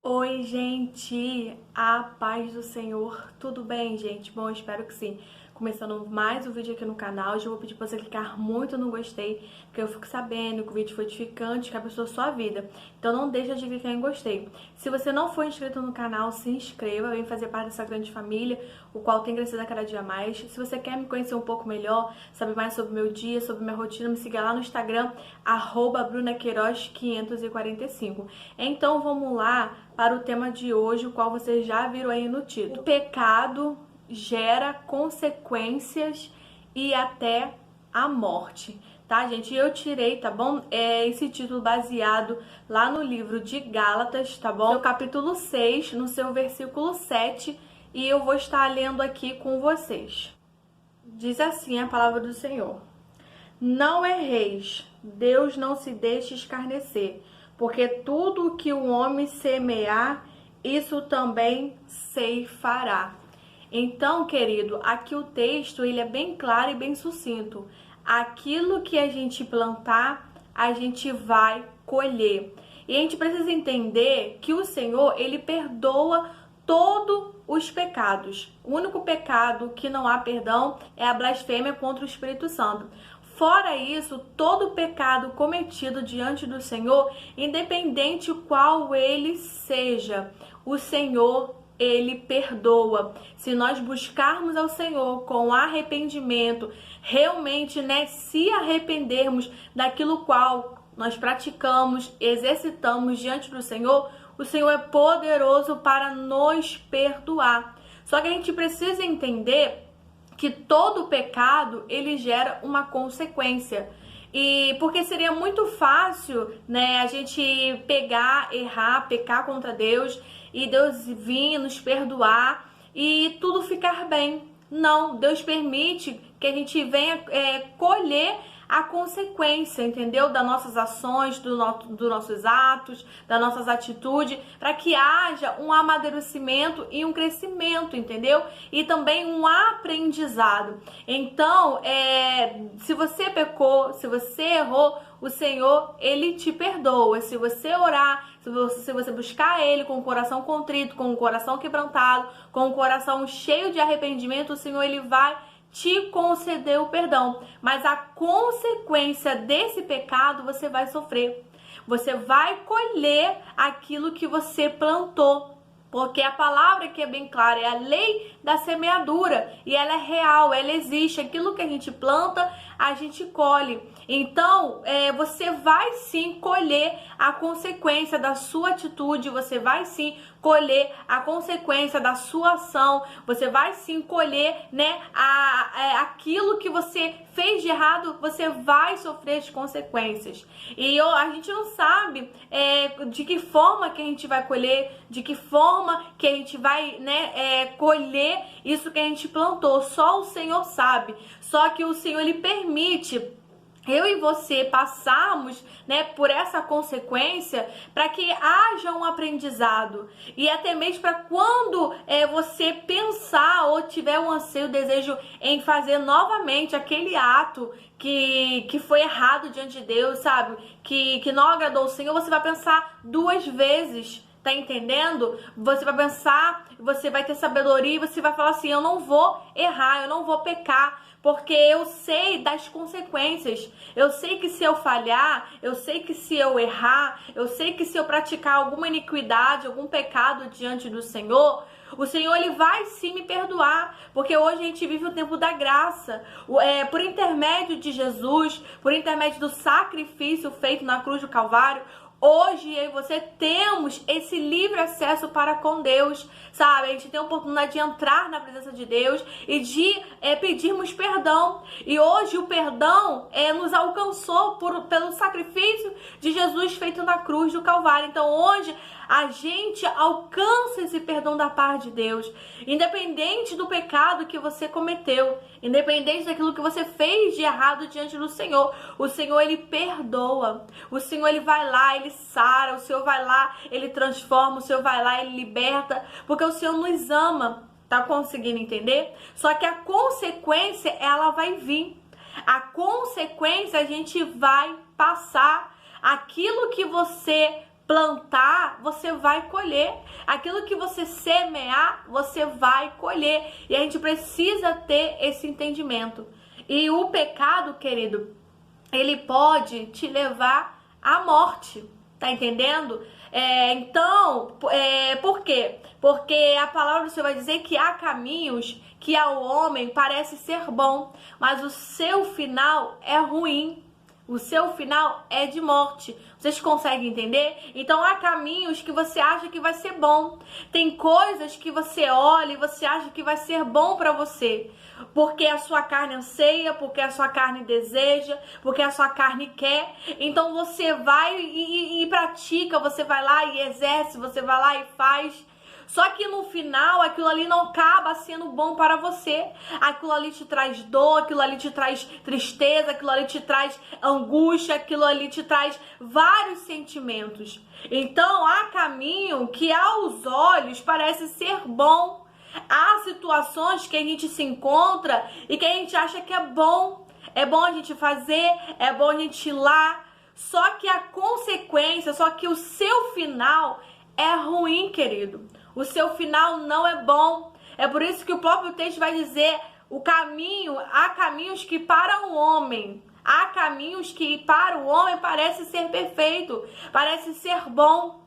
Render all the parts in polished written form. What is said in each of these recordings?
Oi, gente! A paz do Senhor. Tudo bem, gente? Bom, espero que sim. Começando mais um vídeo aqui no canal, já vou pedir pra você clicar muito no gostei, porque eu fico sabendo que o vídeo foi edificante, que abençoou a sua vida. Então não deixa de clicar em gostei. Se você não for inscrito no canal, se inscreva, vem fazer parte dessa grande família, o qual tem crescido a cada dia mais. Se você quer me conhecer um pouco melhor, saber mais sobre o meu dia, sobre minha rotina, me siga lá no Instagram, @brunaqueiroz545. Então vamos lá para o tema de hoje, o qual vocês já viram aí no título. O pecado gera consequências e até a morte, tá, gente? Eu tirei, tá bom? Esse título baseado lá no livro de Gálatas, tá bom? No capítulo 6, no seu versículo 7, e eu vou estar lendo aqui com vocês. Diz assim a palavra do Senhor: Não erreis, Deus não se deixe escarnecer, porque tudo o que o homem semear, isso também ceifará. Então, querido, aqui o texto ele é bem claro e bem sucinto. Aquilo que a gente plantar, a gente vai colher. E a gente precisa entender que o Senhor, ele perdoa todos os pecados. O único pecado que não há perdão é a blasfêmia contra o Espírito Santo. Fora isso, todo pecado cometido diante do Senhor, independente qual ele seja, o Senhor, ele perdoa. Se nós buscarmos ao Senhor com arrependimento, realmente, se arrependermos daquilo qual nós praticamos, exercitamos diante do Senhor, o Senhor é poderoso para nos perdoar. Só que a gente precisa entender que todo pecado, ele gera uma consequência. E porque seria muito fácil, a gente pegar, errar, pecar contra Deus e Deus vir nos perdoar e tudo ficar bem. Não, Deus permite que a gente venha colher a consequência, entendeu? Das nossas ações, dos nossos atos, das nossas atitudes, para que haja um amadurecimento e um crescimento, entendeu? E também um aprendizado. Então, se você pecou, se você errou, o Senhor, ele te perdoa. Se você orar, se você buscar ele com o coração contrito, com o coração quebrantado, com o coração cheio de arrependimento, o Senhor, ele vai te conceder o perdão. Mas a consequência desse pecado você vai sofrer. Você vai colher aquilo que você plantou. Porque a palavra aqui é bem clara, é a lei da semeadura. E ela é real, ela existe. Aquilo que a gente planta, a gente colhe. Então, você vai sim colher a consequência da sua atitude, você vai sim colher a consequência da sua ação, você vai sim colher, aquilo que você fez de errado, você vai sofrer as consequências. E a gente não sabe de que forma que a gente vai colher, de que forma que a gente vai, colher isso que a gente plantou. Só o Senhor sabe. Só que o Senhor, ele permite eu e você passarmos, por essa consequência para que haja um aprendizado. E até mesmo para quando você pensar ou tiver um anseio, desejo em fazer novamente aquele ato que foi errado diante de Deus, sabe? Que não agradou o Senhor, você vai pensar duas vezes. Tá entendendo? Você vai pensar, você vai ter sabedoria e você vai falar assim: eu não vou errar, eu não vou pecar, porque eu sei das consequências. Eu sei que se eu falhar, eu sei que se eu errar, eu sei que se eu praticar alguma iniquidade, algum pecado diante do Senhor, o Senhor, ele vai sim me perdoar, porque hoje a gente vive o tempo da graça. Por intermédio de Jesus, por intermédio do sacrifício feito na cruz do Calvário, hoje eu e você temos esse livre acesso para com Deus, sabe? A gente tem a oportunidade de entrar na presença de Deus e de pedirmos perdão. E hoje o perdão nos alcançou pelo sacrifício de Jesus feito na cruz do Calvário. Então hoje a gente alcança esse perdão da parte de Deus, independente do pecado que você cometeu, independente daquilo que você fez de errado diante do Senhor. O Senhor, ele perdoa. O Senhor, ele vai lá, ele sara. O Senhor vai lá, ele transforma. O Senhor vai lá, ele liberta, porque o Senhor nos ama. Tá conseguindo entender? Só que a consequência, ela vai vir. A consequência, a gente vai passar. Aquilo que você plantar, você vai colher. Aquilo que você semear, você vai colher. E a gente precisa ter esse entendimento. E o pecado, querido, ele pode te levar à morte. Tá entendendo? Por quê? Porque a palavra do Senhor vai dizer que há caminhos que ao homem parece ser bom, mas o seu final é ruim. O seu final é de morte. Vocês conseguem entender? Então há caminhos que você acha que vai ser bom. Tem coisas que você olha e você acha que vai ser bom para você. Porque a sua carne anseia, porque a sua carne deseja, porque a sua carne quer. Então você vai e pratica, você vai lá e exerce, você vai lá e faz. Só que no final, aquilo ali não acaba sendo bom para você. Aquilo ali te traz dor, aquilo ali te traz tristeza, aquilo ali te traz angústia, aquilo ali te traz vários sentimentos. Então, há caminho que aos olhos parece ser bom. Há situações que a gente se encontra e que a gente acha que é bom. É bom a gente fazer, é bom a gente ir lá. Só que a consequência, só que o seu final é ruim, querido. O seu final não é bom. É por isso que o próprio texto vai dizer há caminhos que para o homem, há caminhos que para o homem parece ser perfeito, parece ser bom,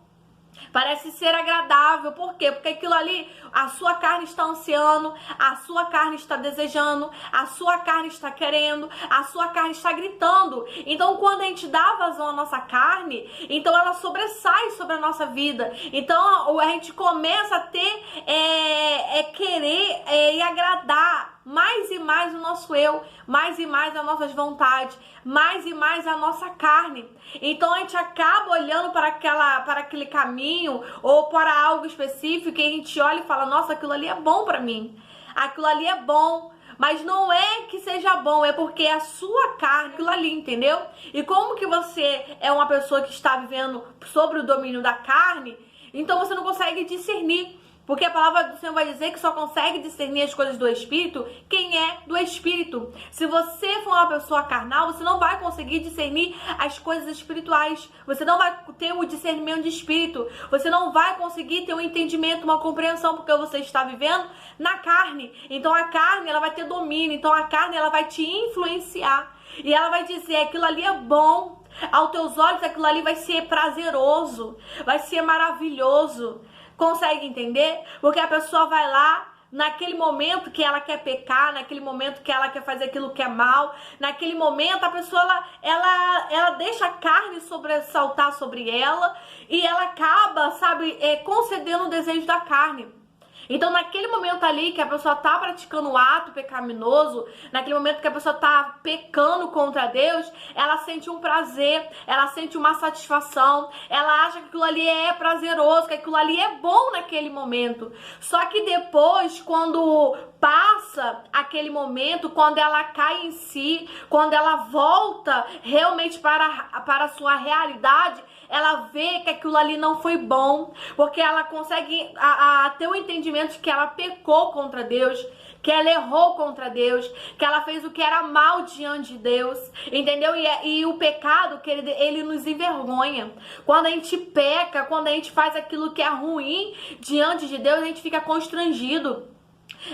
parece ser agradável. Por quê? Porque aquilo ali, a sua carne está ansiando, a sua carne está desejando, a sua carne está querendo, a sua carne está gritando. Então, quando a gente dá vazão à nossa carne, então ela sobressai sobre a nossa vida. Então, a gente começa a ter, querer e agradar mais e mais o nosso eu, mais e mais as nossas vontades, mais e mais a nossa carne. Então a gente acaba olhando para aquele caminho ou para algo específico e a gente olha e fala, nossa, aquilo ali é bom para mim, aquilo ali é bom. Mas não é que seja bom, é porque é a sua carne, aquilo ali, entendeu? E como que você é uma pessoa que está vivendo sobre o domínio da carne, então você não consegue discernir. Porque a palavra do Senhor vai dizer que só consegue discernir as coisas do Espírito quem é do Espírito. Se você for uma pessoa carnal, você não vai conseguir discernir as coisas espirituais. Você não vai ter o discernimento de Espírito. Você não vai conseguir ter um entendimento, uma compreensão, porque você está vivendo na carne. Então a carne, ela vai ter domínio. Então a carne, ela vai te influenciar. E ela vai dizer, aquilo ali é bom. Aos teus olhos, aquilo ali vai ser prazeroso. Vai ser maravilhoso. Consegue entender? Porque a pessoa vai lá, naquele momento que ela quer pecar, naquele momento que ela quer fazer aquilo que é mal, naquele momento a pessoa ela deixa a carne sobressaltar sobre ela e ela acaba, concedendo o desejo da carne. Então, naquele momento ali que a pessoa tá praticando um ato pecaminoso, naquele momento que a pessoa tá pecando contra Deus, ela sente um prazer, ela sente uma satisfação, ela acha que aquilo ali é prazeroso, que aquilo ali é bom naquele momento. Só que depois, quando passa aquele momento, quando ela cai em si, quando ela volta realmente para a sua realidade, ela vê que aquilo ali não foi bom, porque ela consegue ter o entendimento de que ela pecou contra Deus, que ela errou contra Deus, que ela fez o que era mal diante de Deus, entendeu? E o pecado, que ele nos envergonha. Quando a gente peca, quando a gente faz aquilo que é ruim diante de Deus, a gente fica constrangido.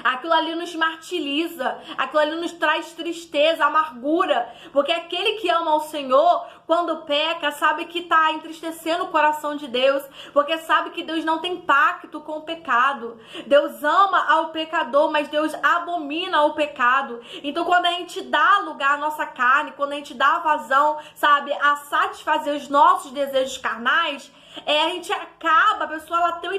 Aquilo ali nos martiriza, aquilo ali nos traz tristeza, amargura, porque aquele que ama ao Senhor, quando peca, sabe que está entristecendo o coração de Deus, porque sabe que Deus não tem pacto com o pecado. Deus ama ao pecador, mas Deus abomina o pecado. Então, quando a gente dá lugar à nossa carne, quando a gente dá vazão, a satisfazer os nossos desejos carnais, a gente acaba, a pessoa ela tem o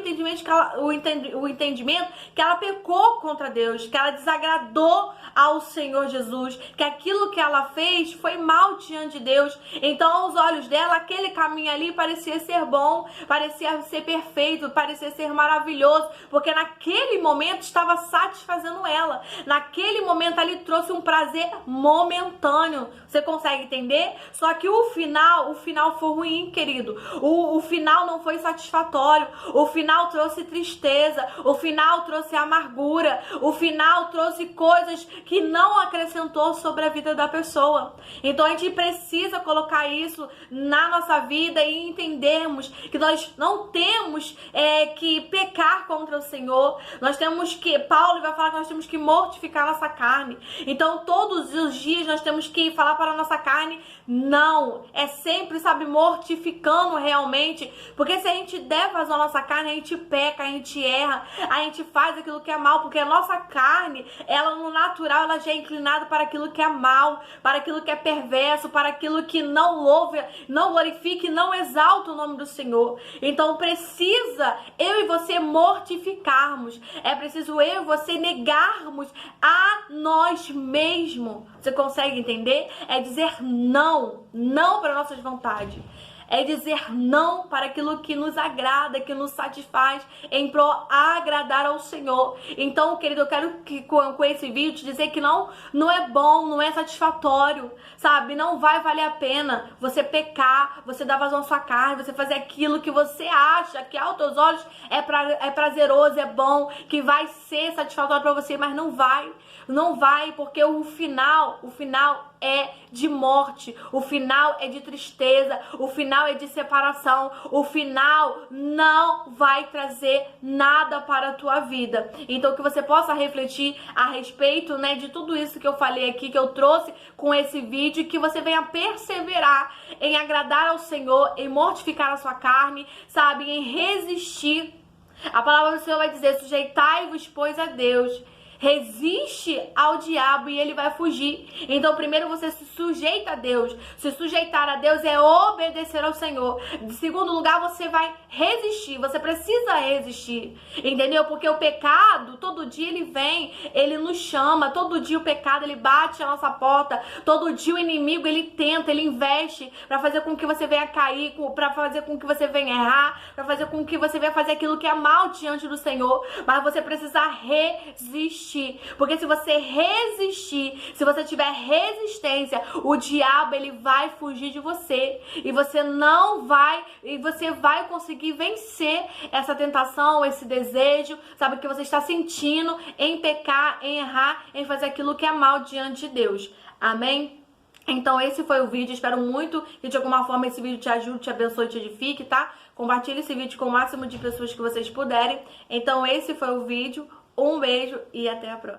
entendimento que ela pecou contra Deus, que ela desagradou ao Senhor Jesus, que aquilo que ela fez foi mal diante de Deus. Então, aos olhos dela, aquele caminho ali parecia ser bom, parecia ser perfeito, parecia ser maravilhoso, porque naquele momento estava satisfazendo ela. Naquele momento ali trouxe um prazer momentâneo. Você consegue entender? Só que o final foi ruim, querido. O final final não foi satisfatório, o final trouxe tristeza, o final trouxe amargura, o final trouxe coisas que não acrescentou sobre a vida da pessoa. Então a gente precisa colocar isso na nossa vida e entendermos que nós não temos que pecar contra o Senhor. Nós temos que, Paulo vai falar que nós temos que mortificar nossa carne. Então todos os dias nós temos que falar para a nossa carne, não, é sempre, sabe, mortificando realmente, porque se a gente der vazão à nossa carne, a gente peca, a gente erra, a gente faz aquilo que é mal, porque a nossa carne, ela no natural, ela já é inclinada para aquilo que é mal, para aquilo que é perverso, para aquilo que não louva, não glorifica e não exalta o nome do Senhor. Então precisa eu e você mortificarmos, é preciso eu e você negarmos a nós mesmos. Você consegue entender? É dizer não, não para nossas vontades. É dizer não para aquilo que nos agrada, que nos satisfaz, em prol agradar ao Senhor. Então, querido, eu quero que com esse vídeo te dizer que não é bom, não é satisfatório, sabe? Não vai valer a pena você pecar, você dar vazão à sua carne, você fazer aquilo que você acha que aos teus olhos é prazeroso, é bom, que vai ser satisfatório para você, mas não vai. Não vai, porque o final é de morte, o final é de tristeza, o final é de separação, o final não vai trazer nada para a tua vida. Então que você possa refletir a respeito, né, de tudo isso que eu falei aqui, que eu trouxe com esse vídeo, e que você venha perseverar em agradar ao Senhor, em mortificar a sua carne, sabe, em resistir. A palavra do Senhor vai dizer: sujeitai-vos, pois, a Deus. Resiste ao diabo e ele vai fugir. Então primeiro você se sujeita a Deus. Se sujeitar a Deus é obedecer ao Senhor. Em segundo lugar, você vai resistir. Você precisa resistir, entendeu? Porque o pecado, todo dia ele vem, ele nos chama. Todo dia o pecado, ele bate a nossa porta. Todo dia o inimigo, ele tenta, ele investe para fazer com que você venha cair, para fazer com que você venha errar, para fazer com que você venha fazer aquilo que é mal diante do Senhor. Mas você precisa resistir. Porque se você resistir, se você tiver resistência, o diabo ele vai fugir de você e você vai conseguir vencer essa tentação, esse desejo, sabe, que você está sentindo em pecar, em errar, em fazer aquilo que é mal diante de Deus. Amém? Então esse foi o vídeo, espero muito que de alguma forma esse vídeo te ajude, te abençoe, te edifique, tá? Compartilhe esse vídeo com o máximo de pessoas que vocês puderem. Então esse foi o vídeo. Um beijo e até a próxima.